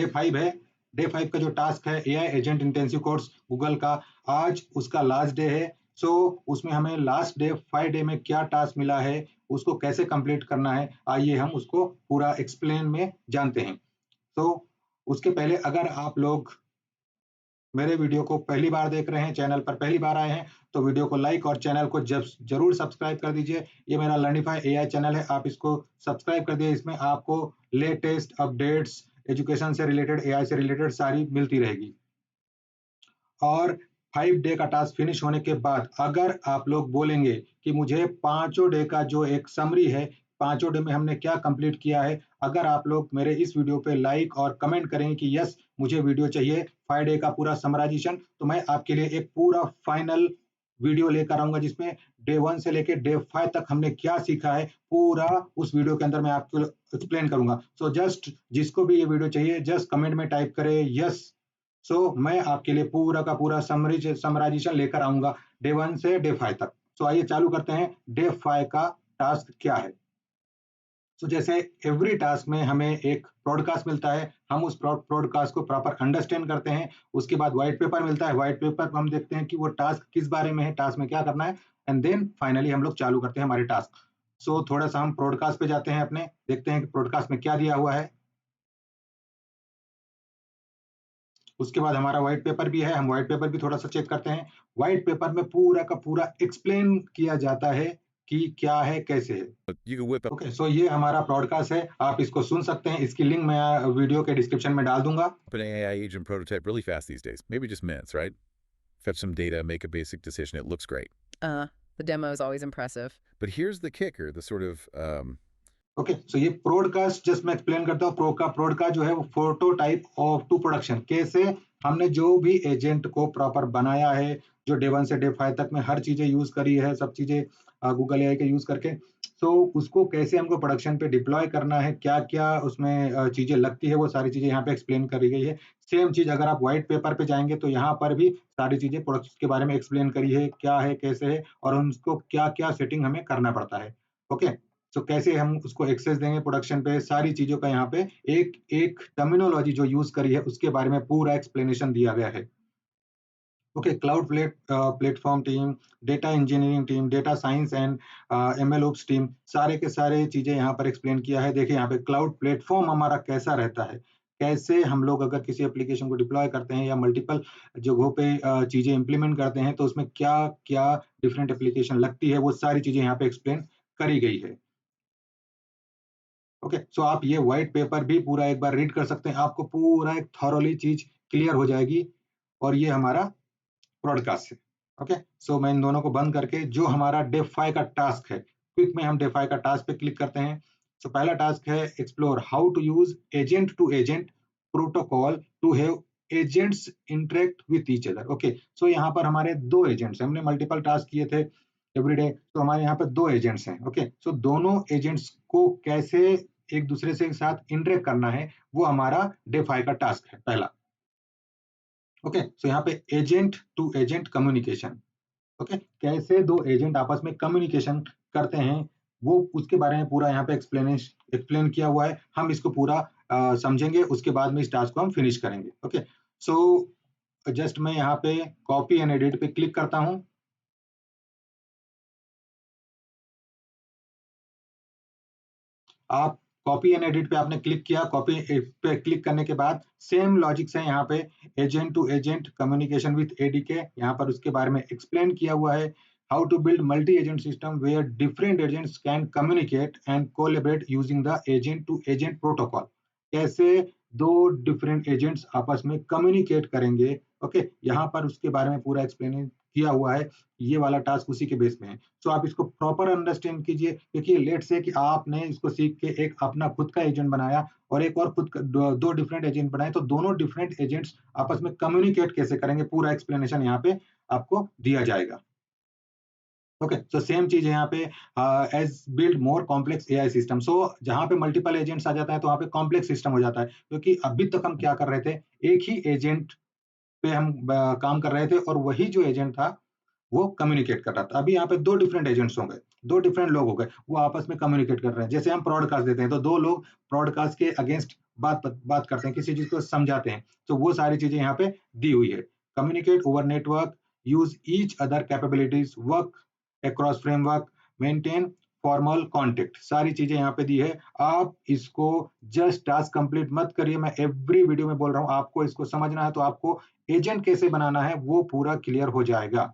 5 है। डे 5 का जो टास्क है AI agent intensive course Google का, आज उसका लास्ट डे है। सो उसमें हमें लास्ट डे 5 डे में क्या टास्क मिला है, उसको कैसे कंप्लीट करना है, आइए हम उसको पूरा एक्सप्लेन में जानते हैं। तो उसके पहले अगर आप लोग मेरे वीडियो को पहली बार देख रहे हैं, चैनल पर पहली बार आए हैं, तो वीडियो को लाइक और चैनल को जरूर सब्सक्राइब कर दीजिए। ये मेरा लर्निफाई एआई चैनल है, आप इसको सब्सक्राइब कर दिए। इसमें आपको लेटेस्ट अपडेट्स, एजुकेशन से रिलेटेड, एआई से रिलेटेड सारी मिलती रहेगी। और 5 डे का टास्क फिनिश होने के बाद अगर आप लोग बोलेंगे कि मुझे 5 डे का जो एक समरी है, 5 डे में हमने क्या कंप्लीट किया है, अगर आप लोग मेरे इस वीडियो पे लाइक और कमेंट करेंगे कि यस मुझे वीडियो चाहिए 5 डे का पूरा समराइजेशन, तो मैं आपके लिए एक पूरा फाइनल वीडियो लेकर आऊंगा जिसमें डे 1 से लेकर डे 5 तक हमने क्या सीखा है, पूरा उस वीडियो के अंदर मैं आपको एक्सप्लेन करूंगा। सो जस्ट जिसको भी ये वीडियो चाहिए जस्ट कमेंट में टाइप करे यस। मैं आपके लिए पूरा का पूरा समराइजेशन लेकर आऊंगा डे 1 से डे 5 तक। आइए चालू करते हैं, डे 5 का टास्क क्या है। जैसे एवरी टास्क में हमें एक ब्रॉडकास्ट मिलता है, हम उस ब्रॉडकास्ट को प्रॉपर अंडरस्टैंड करते हैं। उसके बाद व्हाइट पेपर मिलता है, व्हाइट पेपर पर हम देखते हैं कि वो टास्क किस बारे में है, टास्क में क्या करना है, एंड देन फाइनली हम लोग चालू करते हैं हमारे टास्क। थोड़ा सा हम ब्रॉडकास्ट पे जाते हैं, अपने देखते हैं कि ब्रॉडकास्ट में क्या दिया हुआ है। उसके बाद हमारा व्हाइट पेपर भी है, हम व्हाइट पेपर भी थोड़ा सा चेक करते हैं। व्हाइट पेपर में पूरा का पूरा एक्सप्लेन किया जाता है कि क्या है, कैसे है। ओके, ये हमारा ब्रॉडकास्ट है, आप इसको सुन सकते हैं। इसकी लिंक मैं वीडियो के डिस्क्रिप्शन में डाल दूंगा। An AI agent prototype really fast these days, maybe just minutes, right? Fetch some data, make a basic decision. It looks great. The demo is always impressive. But here's the kicker, the sort of okay, ये podcast just मैं explain करता हूँ। Podcast जो है वो prototype of to production, कैसे हमने जो भी एजेंट को प्रॉपर बनाया है, जो डे 1 से डे 5 तक में हर चीजें यूज करी है, सब चीजें गूगल एआई के यूज करके, उसको कैसे हमको प्रोडक्शन पे डिप्लॉय करना है, क्या क्या उसमें चीजें लगती है, वो सारी चीजें यहाँ पे एक्सप्लेन करी गई है। सेम चीज अगर आप व्हाइट पेपर पे जाएंगे तो यहाँ पर भी सारी चीजें प्रोडक्ट के बारे में एक्सप्लेन करी है, क्या है, कैसे है, और उनको क्या क्या सेटिंग हमें करना पड़ता है। ओके, कैसे हम उसको एक्सेस देंगे प्रोडक्शन पे, सारी चीजों का यहाँ पे एक एक टर्मिनोलॉजी जो यूज करी है उसके बारे में पूरा एक्सप्लेनेशन दिया गया है। Okay, cloud platform team, data engineering team, data science and ML ops team, सारे के सारे चीजें यहाँ पर एक्सप्लेन किया है। देखिए यहाँ पे क्लाउड प्लेटफॉर्म हमारा कैसा रहता है, कैसे हम लोग अगर किसी एप्लीकेशन को डिप्लॉय करते हैं या मल्टीपल जगहों पे चीजें इंप्लीमेंट करते हैं तो उसमें क्या क्या डिफरेंट एप्लीकेशन लगती है, वो सारी चीजें यहाँ पे एक्सप्लेन करी गई है। ओके, आप ये व्हाइट पेपर भी पूरा एक बार रीड कर सकते हैं, आपको पूरा एक थॉरोली चीज क्लियर हो जाएगी। और ये हमारा ब्रॉडकास्ट है। ओके, मैं इन दोनों को बंद करके जो हमारा डे 5 का टास्क है, क्विक में हम डे 5 का टास्क पे क्लिक करते हैं। पहला टास्क है explore how to use agent to agent protocol to have agents interact with each other. Okay, यहाँ पर हमारे 2 एजेंट्स, हमने मल्टीपल टास्क किए थे एवरीडे, तो हमारे यहाँ पर 2 एजेंट्स हैं। ओके, दोनों एजेंट्स को कैसे एक दूसरे से साथ इंटरेक्ट करना है, वो हमारा डे 5 का टास्क है पहला। ओके, यहाँ पे agent to agent communication. Okay, कैसे 2 एजेंट आपस में कम्युनिकेशन करते हैं, वो उसके बारे में पूरा यहाँ पे एक्सप्लेन किया हुआ है। हम इसको पूरा समझेंगे, उसके बाद में इस टास्क को हम फिनिश करेंगे। ओके, जस्ट मैं यहाँ पे कॉपी एंड एडिट पे क्लिक करता हूँ। आप कॉपी एंड एडिट पे आपने क्लिक किया, कॉपी पे क्लिक करने के बाद सेम लॉजिक से यहाँ पे agent to agent communication with ADK, यहाँ पर उसके बारे में एक्सप्लेन किया हुआ है। How to build multi agent system where different agents can communicate and collaborate using the agent to agent protocol, कैसे 2 डिफरेंट एजेंट्स आपस में कम्युनिकेट करेंगे। ओके, यहाँ पर उसके बारे में पूरा एक्सप्लेन किया हुआ है। ये वाला टास्क उसी के बेस में है। आप इसको प्रॉपर अंडरस्टैंड कीजिए, क्योंकि लेट से कि आपने इसको सीख के एक अपना खुद का एजेंट बनाया और एक और खुद का 2 डिफरेंट एजेंट बनाए, तो दोनों डिफरेंट एजेंट्स आपस में कम्युनिकेट कैसे करेंगे, पूरा एक्सप्लेनेशन यहाँ पे आपको दिया जाएगा। ओके, सेम चीज है यहाँ पे, as build more complex AI system. जहाँ पे मल्टीपल एजेंट्स आ जाता है तो वहाँ पे कॉम्प्लेक्स सिस्टम हो जाता है, क्योंकि अभी तक हम क्या कर रहे थे, एक ही एजेंट पे हम काम कर रहे थे और वही जो एजेंट था वो कम्युनिकेट कर रहा था। अभी यहाँ पे 2 डिफरेंट एजेंट्स हो गए, 2 डिफरेंट लोग हो गए, वो आपस में कम्युनिकेट कर रहे हैं। जैसे हम ब्रॉडकास्ट देते हैं, तो 2 लोग ब्रॉडकास्ट के अगेंस्ट बात करते हैं, किसी चीज़ को समझाते हैं, तो वो सारी चीज़ें यहाँ पे दी हुई है। Communicate over network, use each other capabilities, work across framework, maintain formal contact, सारी चीज़ें यहाँ पे दी है। आप इसको जस्ट टास्क कंप्लीट मत करिए, मैं एवरी वीडियो में बोल रहा हूँ, आपको इसको समझना है तो आपको एजेंट कैसे बनाना है वो पूरा क्लियर हो जाएगा।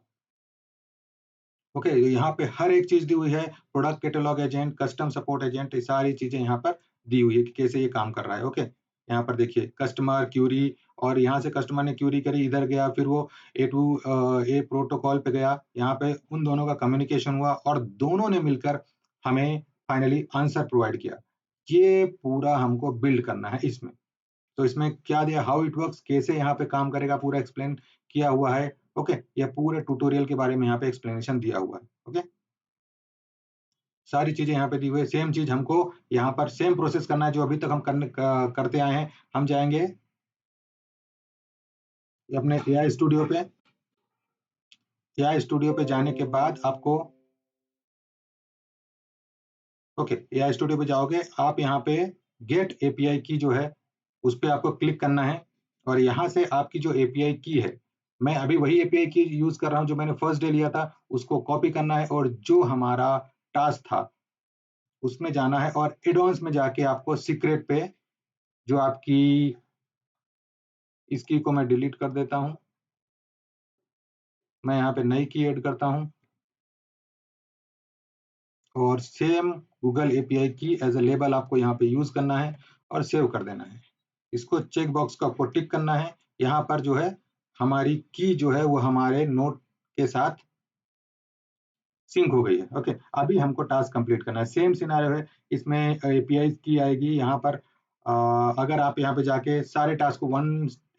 ओके, यहाँ पे हर एक चीज़ दी हुई है, product catalogue agent, custom support agent, ये सारी चीज़ें यहाँ पर दी हुई है कि कैसे ये काम कर रहा है। ओके, यहाँ पर देखिए कस्टमर क्यूरी, और यहाँ से कस्टमर ने क्यूरी करी, इधर गया, फिर वो ए प्रोटोकॉल पे गया, यहाँ पे उन दोनों का कम्युनिकेशन हुआ और दोनों ने मिलकर हमें फाइनली आंसर प्रोवाइड किया। ये पूरा हमको बिल्ड करना है इसमें। तो इसमें क्या दिया, हाउ इट वर्क्स, कैसे यहाँ पे काम करेगा, पूरा एक्सप्लेन किया हुआ है। ओके, ये पूरे ट्यूटोरियल के बारे में यहाँ पे एक्सप्लेनेशन दिया हुआ है। ओके, सारी चीजें यहाँ पे दी हुई है। सेम चीज हमको यहाँ पर सेम प्रोसेस करना है जो अभी तक हम करते आए हैं। हम जाएंगे अपने एआई स्टूडियो पे। एआई स्टूडियो पे जाने के बाद आपको ओके, एआई स्टूडियो पे जाओगे आप, यहाँ पे गेट एपीआई की जो है उस पर आपको क्लिक करना है, और यहाँ से आपकी जो एपीआई की है, मैं अभी वही एपीआई की यूज कर रहा हूँ जो मैंने फर्स्ट डे लिया था, उसको कॉपी करना है और जो हमारा टास्क था उसमें जाना है, और एडवांस में जाके आपको सीक्रेट पे जो आपकी, इसकी को मैं डिलीट कर देता हूँ, मैं यहाँ पे नई की ऐड करता हूँ और सेम गूगल एपीआई की एज ए लेबल आपको यहाँ पे यूज करना है और सेव कर देना है। इसको चेक बॉक्स को आपको टिक करना है। यहाँ पर जो है हमारी की जो है वो हमारे नोट के साथ सिंक हो गई है। ओके, अभी हमको टास्क कंप्लीट करना है। सेम सिनेरियो है, इसमें एपीआई की आएगी यहाँ पर। अगर आप यहाँ पे जाके सारे टास्क को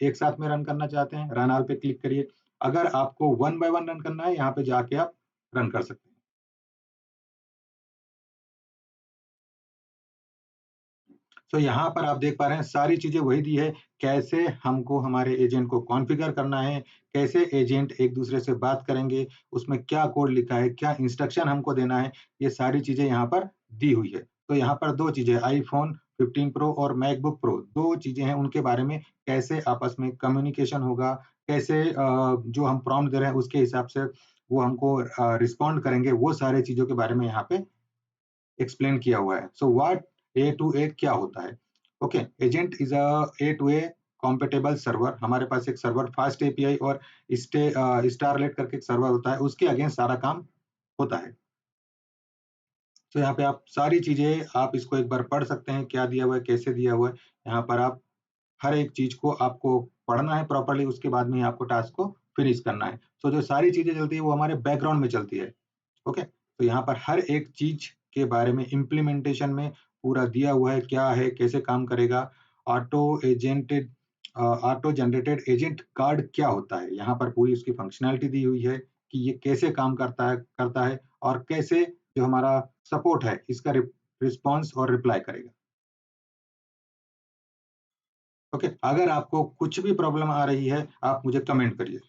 एक साथ में रन करना चाहते हैं, रन ऑल पे क्लिक करिए। अगर आपको वन बाय वन रन करना है, यहाँ पे जाके आप रन कर सकते हैं। तो यहाँ पर आप देख पा रहे हैं सारी चीजें वही दी है, कैसे हमको हमारे एजेंट को कॉन्फ़िगर करना है, कैसे एजेंट एक दूसरे से बात करेंगे, उसमें क्या कोड लिखा है, क्या इंस्ट्रक्शन हमको देना है, ये सारी चीजें यहाँ पर दी हुई है। तो यहाँ पर 2 चीजें, आईफोन 15 प्रो और मैकबुक प्रो 2 चीजें हैं, उनके बारे में कैसे आपस में कम्युनिकेशन होगा, कैसे जो हम प्रॉम्प्ट दे रहे हैं उसके हिसाब से वो हमको रिस्पॉन्ड करेंगे, वो सारी चीजों के बारे में यहाँ पे एक्सप्लेन किया हुआ है। सो व्हाट ए टू ए क्या होता है? Okay, agent is uh A to A compatible server. हमारे पास एक सर्वर फास्ट एपीआई और स्टारलेट करके एक सर्वर होता है, उसके अगेंस्ट सारा काम होता है। तो यहाँ पे आप सारी चीजें आप इसको एक बार पढ़ सकते हैं, क्या दिया हुआ है, कैसे दिया हुआ है। यहाँ पर आप हर एक चीज को आपको पढ़ना है प्रॉपरली, उसके बाद में ही आपको टास्क को फिनिश करना है। तो जो सारी चीजें चलती है वो हमारे बैकग्राउंड में चलती है। ओके, तो यहाँ पर हर एक चीज के बारे में इम्प्लीमेंटेशन में पूरा दिया हुआ है, क्या है, कैसे काम करेगा। Auto एजेंटेड auto generated agent card क्या होता है, यहाँ पर पूरी उसकी फंक्शनैलिटी दी हुई है कि ये कैसे काम करता है और कैसे जो हमारा सपोर्ट है इसका रिस्पॉन्स और रिप्लाई करेगा। ओके, अगर आपको कुछ भी प्रॉब्लम आ रही है आप मुझे कमेंट करिए।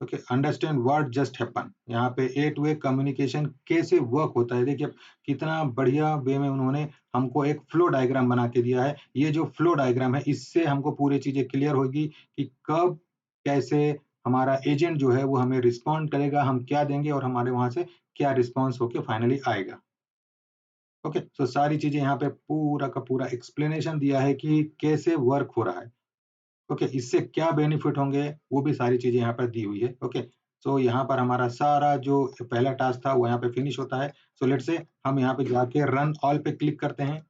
Okay, understand what just happen, यहाँ पे ए टू ए कम्युनिकेशन कैसे वर्क होता है। देखिए कितना बढ़िया वे में उन्होंने हमको एक फ्लो डायग्राम बना के दिया है। ये जो फ्लो डायग्राम है इससे हमको पूरी चीजें क्लियर होगी कि कब कैसे हमारा एजेंट जो है वो हमें रिस्पॉन्ड करेगा, हम क्या देंगे और हमारे वहां से क्या रिस्पॉन्स होके फाइनली आएगा। ओके, तो सारी चीजें यहाँ पे पूरा का पूरा एक्सप्लेनेशन दिया है कि कैसे वर्क हो रहा है। ओके, इससे क्या बेनिफिट होंगे वो भी सारी चीजें यहाँ पर दी हुई है। ओके, सो यहाँ पर हमारा सारा जो पहला टास्क था वो यहाँ पे फिनिश होता है। सो लेट से हम यहाँ पे जाके रन ऑल पे क्लिक करते हैं।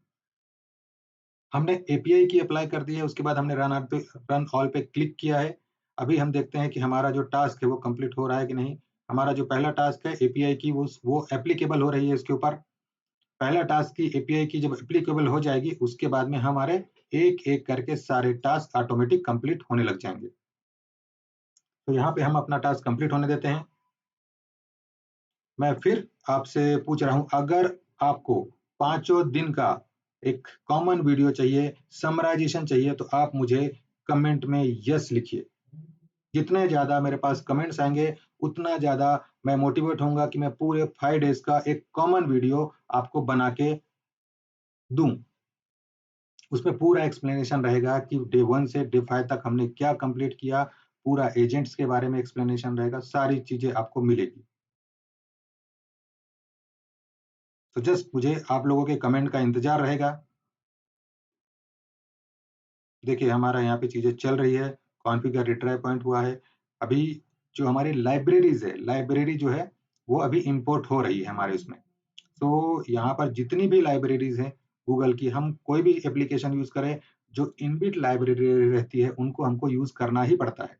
हमने एपीआई की अप्लाई कर दी है, उसके बाद हमने रन ऑल पे क्लिक किया है। अभी हम देखते हैं कि हमारा जो टास्क है वो कंप्लीट हो रहा है कि नहीं। हमारा जो पहला टास्क है एपीआई की वो एप्लीकेबल हो रही है इसके ऊपर। पहला टास्क की एपीआई की जब एप्लीकेबल हो जाएगी उसके बाद में हमारे एक एक करके सारे टास्क ऑटोमेटिक कंप्लीट होने लग जाएंगे। तो यहाँ पे हम अपना टास्क कंप्लीट होने देते हैं। मैं फिर आपसे पूछ रहा हूं, अगर आपको पांचों दिन का एक कॉमन वीडियो चाहिए, समराइजेशन चाहिए, तो आप मुझे कमेंट में यस लिखिए। जितने ज़्यादा मेरे पास कमेंट्स आएंगे उतना ज़्यादा मैं मोटिवेट होऊंगा कि मैं पूरे 5 डेज का एक कॉमन वीडियो आपको बना के दूं। उसमें पूरा एक्सप्लेनेशन रहेगा कि डे 1 से डे 5 तक हमने क्या कंप्लीट किया, पूरा एजेंट्स के बारे में एक्सप्लेनेशन रहेगा, सारी चीजें आपको मिलेगी। तो जस्ट मुझे आप लोगों के कमेंट का इंतजार रहेगा। देखिए हमारा यहाँ पे चीजें चल रही है, कॉन्फ़िगर रिट्राई पॉइंट हुआ है। अभी जो हमारी लाइब्रेरीज है, लाइब्रेरी जो है वो अभी इंपोर्ट हो रही है हमारे उसमें। तो यहाँ पर जितनी भी लाइब्रेरीज हैं गूगल की, हम कोई भी एप्लीकेशन यूज करें, जो इनबिल्ट लाइब्रेरी रहती है उनको हमको यूज करना ही पड़ता है।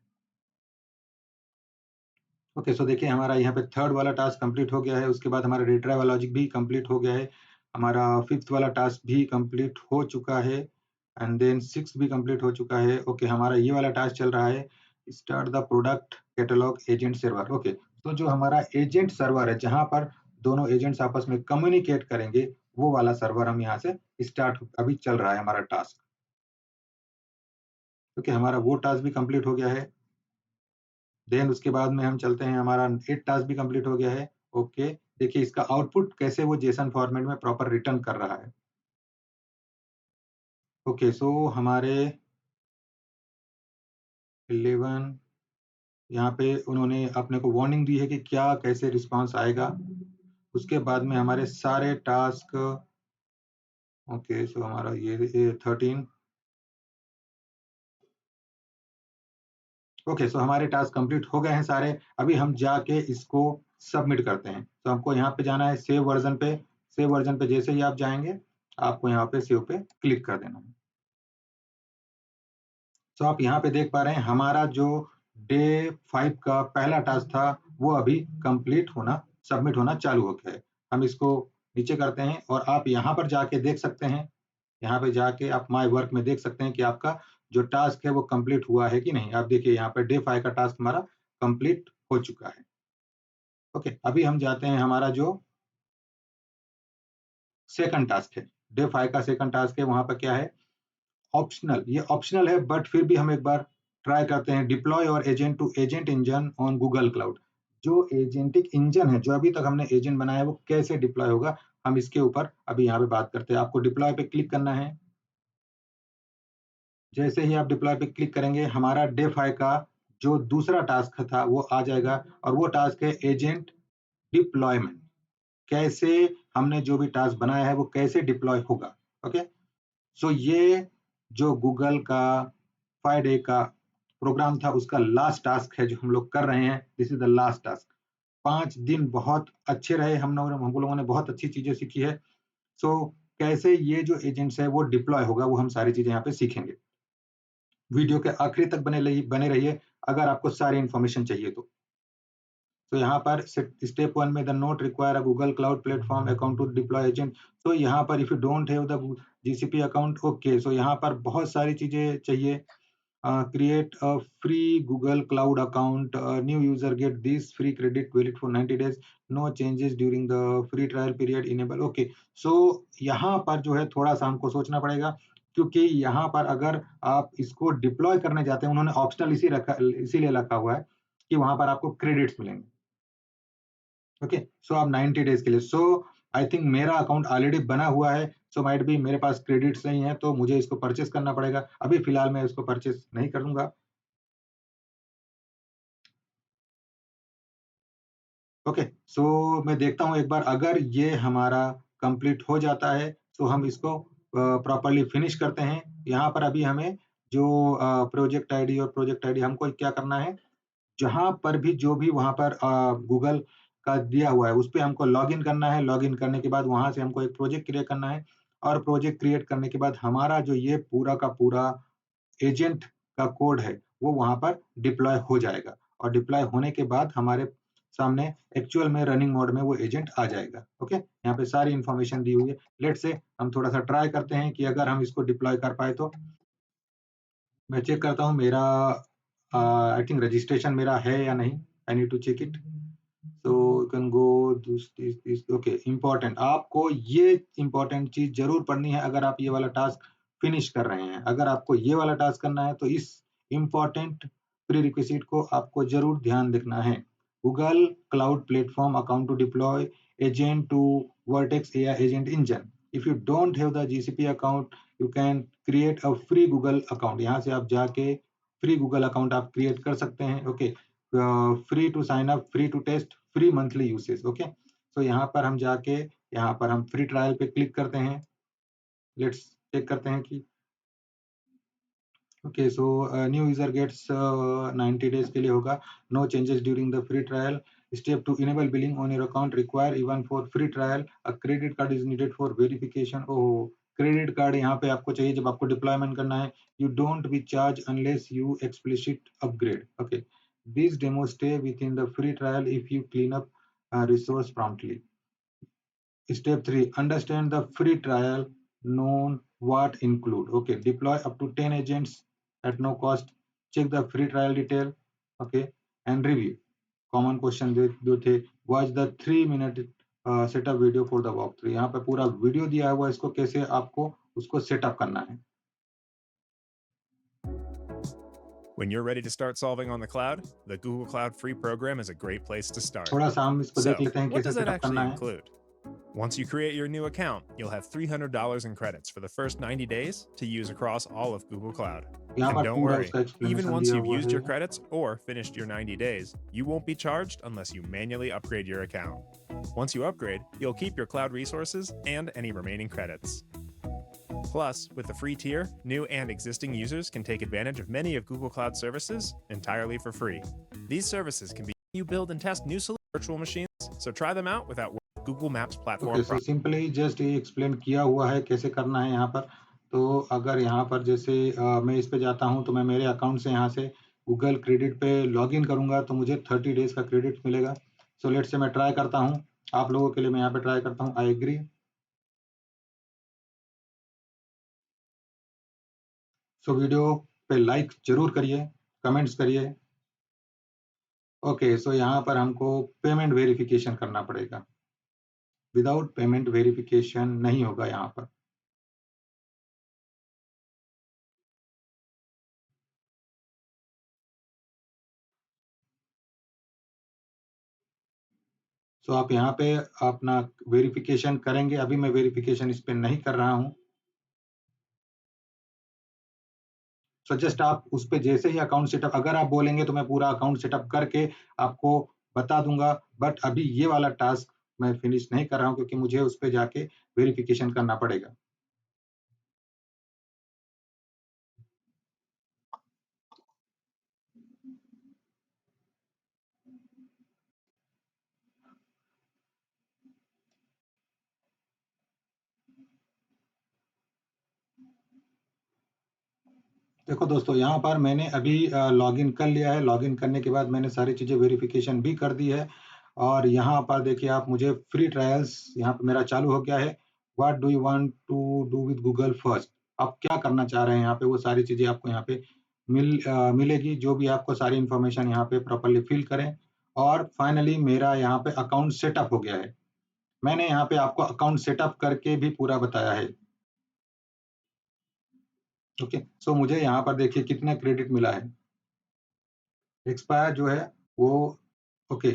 ओके, सो देखिए हमारा यहाँ पे थर्ड वाला टास्क कंप्लीट हो गया है, उसके बाद हमारा रिट्राइवल लॉजिक भी कंप्लीट हो गया है, हमारा फिफ्थ वाला टास्क भी कंप्लीट हो चुका है, एंड देन सिक्स भी कंप्लीट हो चुका है। ओके, हमारा ये वाला टास्क चल रहा है, start the product catalogue agent server. Okay, तो जो हमारा एजेंट सर्वर है जहाँ पर दोनों एजेंट्स आपस में कम्युनिकेट करेंगे, वो वाला सर्वर हम यहाँ से स्टार्ट अभी चल रहा है हमारा टास्क। ओके, हमारा वो टास्क भी कंप्लीट हो गया है। देन उसके बाद में हम चलते हैं, हमारा 8 टास्क भी कंप्लीट हो गया है। ओके, देखिए इसका आउटपुट कैसे वो जेसन फॉर्मेट में प्रॉपर रिटर्न कर रहा है। ओके, सो हमारे 11 यहाँ पे उन्होंने अपने को वार्निंग दी है कि क्या कैसे रिस्पांस आएगा। उसके बाद में हमारे सारे टास्क, ओके सो हमारा ये 13, ओके सो हमारे टास्क कंप्लीट हो गए हैं सारे। अभी हम जाके इसको सबमिट करते हैं। तो हमको यहाँ पे जाना है सेव वर्जन पे। सेव वर्जन पे जैसे ही आप जाएंगे, आपको यहाँ पे सेव पे क्लिक कर देना है। तो आप यहाँ पे देख पा रहे हैं हमारा जो डे 5 का पहला टास्क था वो अभी कंप्लीट होना, सबमिट होना चालू हो गया है। हम इसको नीचे करते हैं और आप यहाँ पर जाके देख सकते हैं, यहाँ पे जाके आप माय वर्क में देख सकते हैं कि आपका जो टास्क है वो कंप्लीट हुआ है कि नहीं। आप देखिए यहाँ पे डे 5 का टास्क हमारा कंप्लीट हो चुका है। ओके, अभी हम जाते हैं हमारा जो सेकंड टास्क है, डे 5 का सेकंड टास्क है, वहां पर क्या है, ऑप्शनल। ये ऑप्शनल है बट फिर भी हम एक बार ट्राई करते हैं। डिप्लॉय और agent to agent engine on Google cloud. जो एजेंटिक इंजन है, जो अभी तक हमने एजेंट बनाया है, वो कैसे डिप्लॉय होगा, हम इसके ऊपर अभी यहाँ पे बात करते हैं। आपको डिप्लॉय पे क्लिक करना है। जैसे ही आप डिप्लॉय पे क्लिक करेंगे, हमारा डे 5 का जो दूसरा टास्क था वो आ जाएगा, और वो टास्क है एजेंट डिप्लॉयमेंट। कैसे हमने जो भी टास्क बनाया है वो कैसे डिप्लॉय होगा। ओके, सो ये जो गूगल का 5 डे का प्रोग्राम था उसका लास्ट टास्क है जो हम लोग कर रहे हैं। This is the last task. 5 दिन बहुत अच्छे रहे, हम लोगों ने बहुत अच्छी चीजें सीखी है। सो कैसे ये जो एजेंट्स है वो डिप्लॉय होगा, वो हम सारी चीजें यहाँ पे सीखेंगे। वीडियो के आखिरी तक बने रहिए अगर आपको सारी इंफॉर्मेशन चाहिए तो। तो यहाँ पर स्टेप 1 में the note require a Google cloud platform account to deploy agent. तो यहाँ पर if you don't have the GCP account, okay, so यहाँ पर बहुत सारी चीजें चाहिए। create a free Google Cloud account. New user get this free credit valid for 90 days. No changes during the free trial period. Enable. Okay. So यहाँ पर जो है थोड़ा सा हमको सोचना पड़ेगा, क्योंकि यहाँ पर अगर आप इसको डिप्लॉय करने जाते हैं, उन्होंने ऑप्शनल इसीलिए रखा हुआ है कि वहां पर आपको क्रेडिट्स मिलेंगे। ओके, सो आप 90 डेज के लिए, सो आई थिंक मेरा अकाउंट ऑलरेडी बना हुआ है, सो माइट बी मेरे पास क्रेडिट्स नहीं है तो मुझे इसको परचेस करना पड़ेगा। अभी फिलहाल मैं इसको परचेस नहीं करूंगा। ओके, सो मैं देखता हूँ एक बार, अगर ये हमारा कंप्लीट हो जाता है तो हम इसको प्रॉपरली फिनिश करते हैं। यहाँ पर अभी हमें जो प्रोजेक्ट आईडी और प्रोजेक्ट आईडी हमको क्या करना है, जहाँ पर भी जो भी वहाँ पर गूगल का दिया हुआ है उस पे हमको लॉगिन करना है। लॉगिन करने के बाद वहां से हमको एक प्रोजेक्ट क्रिएट करना है, और प्रोजेक्ट क्रिएट करने के बाद हमारा जो ये पूरा का पूरा एजेंट का कोड है वो वहां पर डिप्लॉय हो जाएगा, और डिप्लॉय होने के बाद हमारे सामने एक्चुअल में रनिंग मोड में वो एजेंट आ जाएगा। ओके, यहाँ पे सारी इंफॉर्मेशन दी हुई है। लेट से हम थोड़ा सा ट्राई करते हैं कि अगर हम इसको डिप्लॉय कर पाए तो। मैं चेक करता हूँ मेरा आई थिंक रजिस्ट्रेशन मेरा है या नहीं। I need to check it. So you can go this. Okay, important, आपको ये इम्पोर्टेंट चीज जरूर पढ़नी है अगर आप ये वाला टास्क फिनिश कर रहे हैं। अगर आपको ये वाला टास्क करना है तो इस इम्पोर्टेंट प्री रिक्विजिट को आपको जरूर ध्यान रखना है। Google cloud platform account to deploy agent to Vertex AI agent engine. If you don't have the GCP account, you can create a free Google account. यहाँ से आप जाके फ्री गूगल अकाउंट आप क्रिएट कर सकते हैं। Okay, free to sign up, free to test, free monthly usage. Okay, so यहाँ पर हम जाके यहाँ पर हम फ्री ट्रायल पे क्लिक करते हैं। लेट्स चेक करते हैं कि okay, so new user gets 90 days के लिए होगा। No changes during the free trial. Step to enable billing on your account require even for free trial a credit card is needed for verification. Oh, credit card यहाँ पे आपको चाहिए जब आपको deployment करना है। You don't be charge unless you explicit upgrade. Okay, this demo stay with in the free trial if you clean up resource promptly. Step 3, understand the free trial, known what include. Okay, deploy up to 10 agents at no cost. Check the free trial detail. Okay, and review. Common question जो थे, watch the 3 minute setup video for the walk through. यहाँ पे पूरा video दिया हुआ है, इसको कैसे आपको उसको सेटअप करना है। When you're ready to start solving on the cloud, the Google Cloud Free program is a great place to start. थोड़ा सा हम इसको So, देख लेते हैं what कैसे does that सेटअप करना actually है। include? Once you create your new account, you'll have $300 in credits for the first 90 days to use across all of Google Cloud. यहाँ And पर don't पूरा worry, उसका even एक्सप्लेनेशन once दिया you've हुआ used your है। credits or finished your 90 days, you won't be charged unless you manually upgrade your account. Once you upgrade, you'll keep your cloud resources and any remaining credits. Plus, with the free tier, new and existing users can take advantage of many of Google Cloud services entirely for free. These services can be you build and test new virtual machines, so try them out without Google Maps platform. Okay, so simply just ये explain किया हुआ है कैसे करना है यहाँ पर। तो अगर यहाँ पर जैसे मैं इस पे जाता हूँ तो मैं मेरे अकाउंट से यहाँ से गूगल क्रेडिट पे लॉगिन करूंगा तो मुझे 30 डेज का क्रेडिट मिलेगा। सो लेट्स से मैं ट्राई करता हूँ, आप लोगों के लिए मैं यहाँ पे ट्राई करता हूँ। I agree. सो वीडियो पे लाइक जरूर करिए, कमेंट्स करिए। ओके, सो यहाँ पर हमको पेमेंट वेरिफिकेशन करना पड़ेगा। विदाउट पेमेंट वेरिफिकेशन नहीं होगा यहाँ पर। सो आप यहाँ पे अपना वेरिफिकेशन करेंगे। अभी मैं वेरिफिकेशन इस पे नहीं कर रहा हूँ। सो जस्ट आप उस पे जैसे ही अकाउंट सेटअप, अगर आप बोलेंगे तो मैं पूरा अकाउंट सेटअप करके आपको बता दूंगा, बट अभी ये वाला टास्क मैं फिनिश नहीं कर रहा हूँ क्योंकि मुझे उस पे जाके वेरिफिकेशन करना पड़ेगा। देखो दोस्तों, यहाँ पर मैंने अभी लॉगिन कर लिया है। लॉगिन करने के बाद मैंने सारी चीज़ें वेरिफिकेशन भी कर दी है और यहाँ पर देखिए आप, मुझे फ्री ट्रायल्स यहाँ पर मेरा चालू हो गया है। What do you want to do with Google first, आप क्या करना चाह रहे हैं यहाँ पे, वो सारी चीज़ें आपको यहाँ पे मिलेगी। जो भी आपको सारी इन्फॉर्मेशन यहाँ पे प्रॉपरली फिल करें। और फाइनली मेरा यहाँ पे अकाउंट सेटअप हो गया है। मैंने यहाँ पे आपको अकाउंट सेटअप करके भी पूरा बताया है। ओके, सो मुझे यहाँ पर देखिए कितना क्रेडिट मिला है। एक्सपायर जो है वो ओके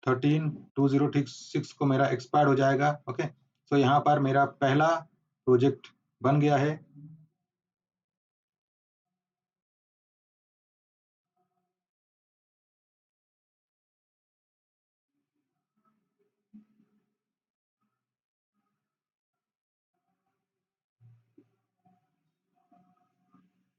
13/2026 को मेरा एक्सपायर हो जाएगा। ओके, सो यहाँ पर मेरा पहला प्रोजेक्ट बन गया है।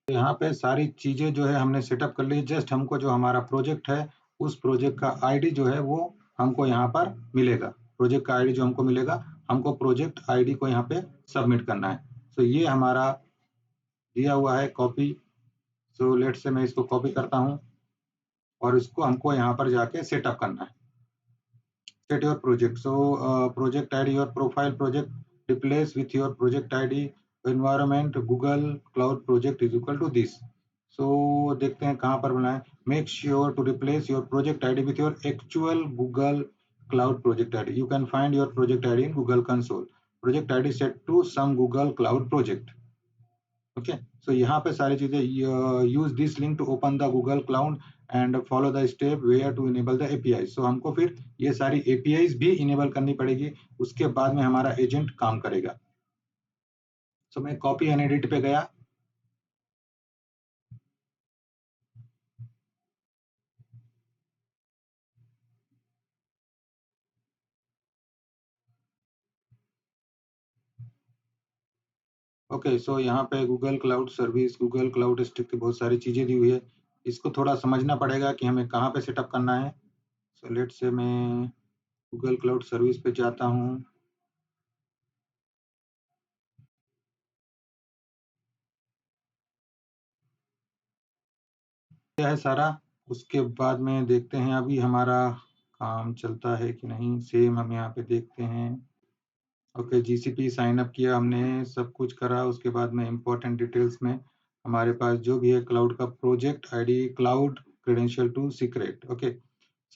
यहाँ पे सारी चीजें जो है हमने सेटअप कर ली। जस्ट हमको जो हमारा प्रोजेक्ट है उस प्रोजेक्ट का आईडी जो है वो हमको यहाँ पर मिलेगा। प्रोजेक्ट का आईडी जो हमको मिलेगा, हमको प्रोजेक्ट आईडी को यहाँ पे सबमिट करना है। सो ये हमारा दिया हुआ है कॉपी। सो लेट्स से मैं इसको कॉपी करता हूँ और इसको हमको यहाँ पर जाके सेटअप करना है। Set your project. So project ID, your profile project replace with your project ID environment Google Cloud project is equal to this. So देखते हैं कहाँ पर बनाएं। Make sure to replace your project ID with your actual Google Cloud project ID. You can find your project ID in Google console. Project ID set to some Google Cloud project. Okay, so यहाँ पे सारी चीजें use this link to open the Google Cloud and follow the step where to enable the API. So हमको फिर ये सारी APIs भी enable करनी पड़ेगी, उसके बाद में हमारा एजेंट काम करेगा। सो मैं कॉपी एंड एडिट पे गया। ओके, सो यहाँ पे Google cloud service, Google cloud stack की बहुत सारी चीजें दी हुई है। इसको थोड़ा समझना पड़ेगा कि हमें कहाँ पे सेटअप करना है। सो लेट से मैं गूगल क्लाउड सर्विस पे जाता हूँ। क्या है सारा, उसके बाद में देखते हैं अभी हमारा काम चलता है कि नहीं। सेम हम यहाँ पे देखते हैं। ओके, जीसीपी साइन अप किया हमने, सब कुछ करा। उसके बाद में इंपॉर्टेंट डिटेल्स में हमारे पास जो भी है क्लाउड का project ID, cloud credential to secret. Okay,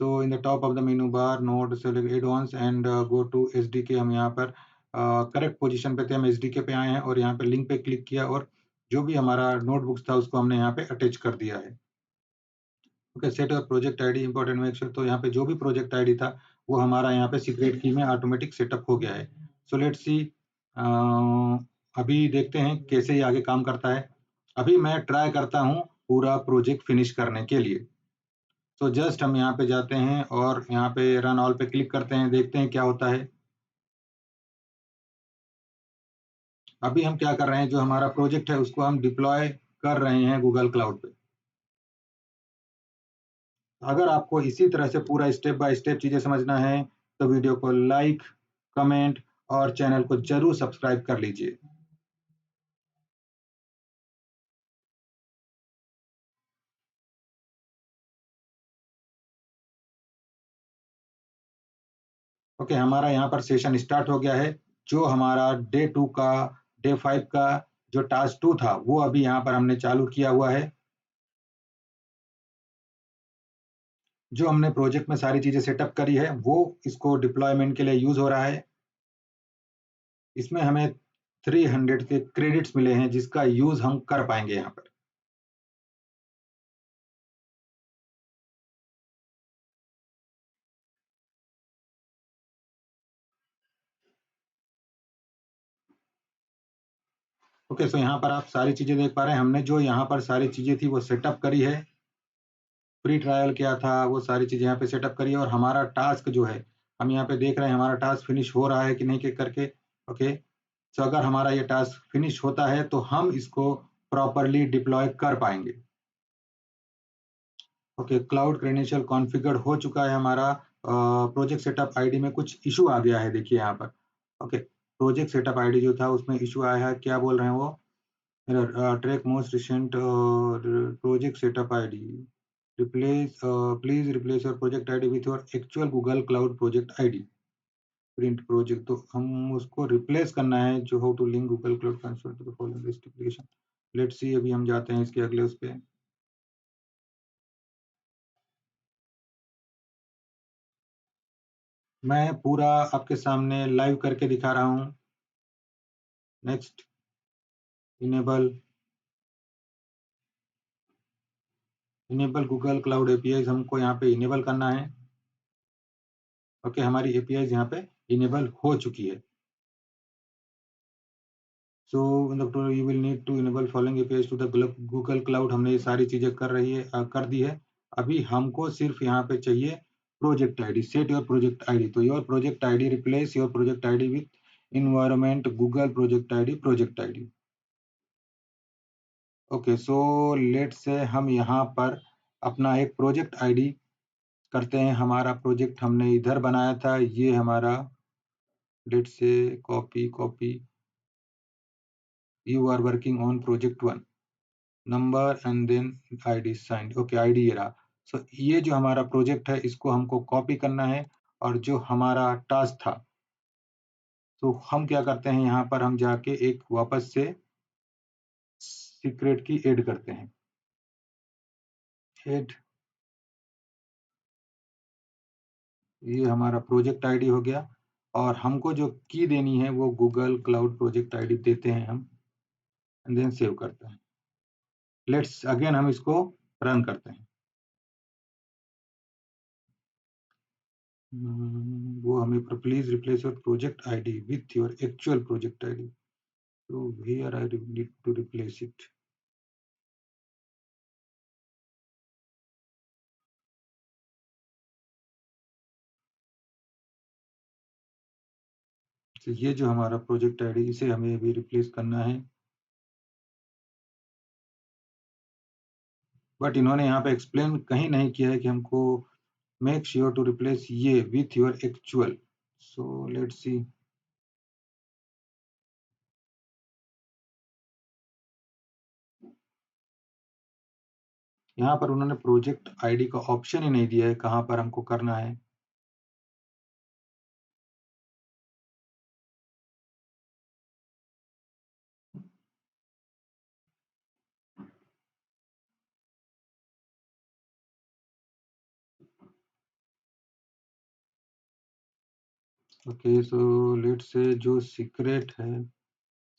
so in the top of the menu bar node select advance and go to SDK. हम यहाँ पर करेक्ट पोजीशन पे थे, हम एसडीके पे आए हैं और यहाँ पे लिंक पे क्लिक किया और जो भी हमारा नोटबुक्स था उसको हमने यहाँ पे अटैच कर दिया है। ओके, सेट और project ID important make sure. तो यहाँ पे जो भी प्रोजेक्ट आईडी था वो हमारा यहाँ पे सीक्रेट की में ऑटोमेटिक सेटअप हो गया है। सो लेट्स सी, अभी देखते हैं कैसे ये आगे काम करता है। अभी मैं ट्राई करता हूँ पूरा प्रोजेक्ट फिनिश करने के लिए। तो जस्ट हम यहाँ पे जाते हैं और यहाँ पे रन ऑल पे क्लिक करते हैं, देखते हैं क्या होता है। अभी हम क्या कर रहे हैं, जो हमारा प्रोजेक्ट है उसको हम डिप्लॉय कर रहे हैं गूगल क्लाउड पे। अगर आपको इसी तरह से पूरा स्टेप बाय स्टेप चीजें समझना है तो वीडियो को लाइक, कमेंट और चैनल को जरूर सब्सक्राइब कर लीजिए। ओके, हमारा यहाँ पर सेशन स्टार्ट हो गया है। जो हमारा डे 5 का जो टास्क 2 था वो अभी यहाँ पर हमने चालू किया हुआ है। जो हमने प्रोजेक्ट में सारी चीजें सेटअप करी है वो इसको डिप्लॉयमेंट के लिए यूज हो रहा है। इसमें हमें 300 के क्रेडिट्स मिले हैं जिसका यूज हम कर पाएंगे यहाँ पर। ओके, सो यहाँ पर आप सारी चीजें देख पा रहे हैं। हमने जो यहाँ पर सारी चीजें थी वो सेटअप करी है, प्री ट्रायल किया था, वो सारी चीजें यहाँ पे सेटअप करी है। और हमारा टास्क जो है हम यहाँ पे देख रहे हैं हमारा टास्क फिनिश हो रहा है कि नहीं करके। ओके, सो अगर हमारा ये टास्क फिनिश होता है तो हम इसको प्रॉपरली डिप्लॉय कर पाएंगे। ओके, क्लाउड क्रेडेंशियल कॉन्फ़िगर हो चुका है हमारा। प्रोजेक्ट सेटअप आईडी में कुछ इशू आ गया है, देखिए यहाँ पर। ओके, प्रोजेक्ट सेटअप आईडी जो था उसमें इशू आया है, क्या बोल रहे हैं वो, track most recent project setup ID replace, please replace your project ID with your actual Google cloud project ID. Print project, तो हम उसको रिप्लेस करना है, जो how to link Google cloud console to the following list application. Let's see, अभी हम जाते हैं इसके अगले उस पे। मैं पूरा आपके सामने लाइव करके दिखा रहा हूँ। Next, enable Google cloud API हमको यहाँ पे इनेबल करना है। ओके, हमारी एपीआई यहाँ पे इनेबल हो चुकी है। So you will need to enable following API to the Google cloud. हमने ये सारी चीजें कर दी है। अभी हमको सिर्फ यहाँ पे चाहिए project ID, set your project ID. तो your project ID, replace your project ID with environment Google project ID. Okay, so let से हम यहाँ पर अपना एक प्रोजेक्ट आईडी करते हैं। हमारा प्रोजेक्ट हमने इधर बनाया था, ये हमारा, लेट से copy, you are working on project 1, number and then ID signed. Okay, ID ये रहा। सो ये जो हमारा प्रोजेक्ट है इसको हमको कॉपी करना है और जो हमारा टास्क था, तो हम क्या करते हैं, यहाँ पर हम जाके एक वापस से सीक्रेट की ऐड करते हैं। ऐड, ये हमारा प्रोजेक्ट आईडी हो गया और हमको जो की देनी है वो गूगल क्लाउड प्रोजेक्ट आईडी देते हैं हम। एंड देन सेव करते हैं। लेट्स अगेन हम इसको रन करते हैं। वो हमें please replace your project ID with your actual project ID. So here I need to replace it. तो ये जो हमारा प्रोजेक्ट आईडी, इसे हमें अभी रिप्लेस करना है, बट इन्होंने यहाँ पे एक्सप्लेन कहीं नहीं किया है कि हमको मेक श्योर टू रिप्लेस ये with your actual. So let's see. यहाँ पर उन्होंने प्रोजेक्ट आईडी का ऑप्शन ही नहीं दिया है कहाँ पर हमको करना है। ओके, सो लेट्स से जो सीक्रेट है,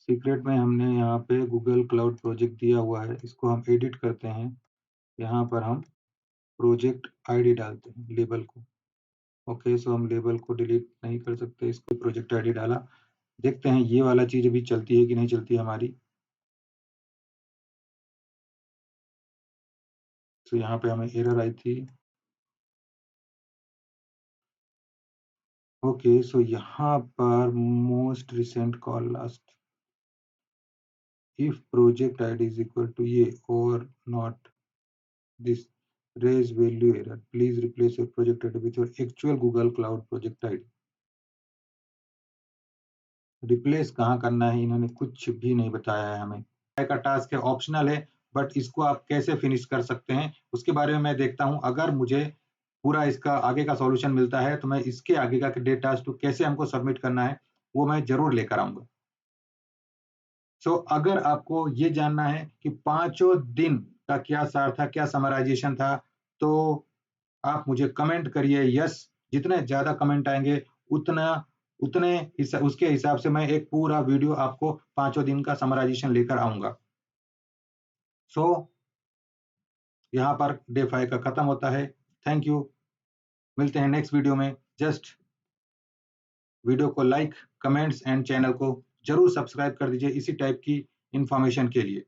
सीक्रेट में हमने यहाँ पे गूगल क्लाउड प्रोजेक्ट दिया हुआ है, इसको हम एडिट करते हैं। यहाँ पर हम प्रोजेक्ट आईडी डालते हैं, लेबल को। ओके, सो हम लेबल को डिलीट नहीं कर सकते, इसको प्रोजेक्ट आईडी डाला। देखते हैं ये वाला चीज अभी चलती है कि नहीं चलती हमारी। तो यहाँ पे हमें एरर आई थी। ओके, सो यहाँ पर most recent call last, if project ID is equal to ये और not this, raise value error, please replace your project ID with your actual Google cloud project ID. Replace कहाँ करना है इन्होंने कुछ भी नहीं बताया है हमें। का टास्क है, ऑप्शनल है, बट इसको आप कैसे फिनिश कर सकते हैं उसके बारे में मैं देखता हूं। अगर मुझे पूरा इसका आगे का सॉल्यूशन मिलता है तो मैं इसके आगे का डे टास्क टू कैसे हमको सबमिट करना है वो मैं जरूर लेकर आऊंगा। सो अगर आपको ये जानना है कि 5 दिन का क्या सार था, क्या समराइजेशन था, तो आप मुझे कमेंट करिए। यस, जितने ज्यादा कमेंट आएंगे उतने उसके हिसाब से मैं एक पूरा वीडियो आपको 5 दिन का समराइजेशन लेकर आऊंगा। सो यहाँ पर डे 5 का खत्म होता है। थैंक यू, मिलते हैं नेक्स्ट वीडियो में। जस्ट वीडियो को लाइक, कमेंट्स एंड चैनल को जरूर सब्सक्राइब कर दीजिए इसी टाइप की इंफॉर्मेशन के लिए।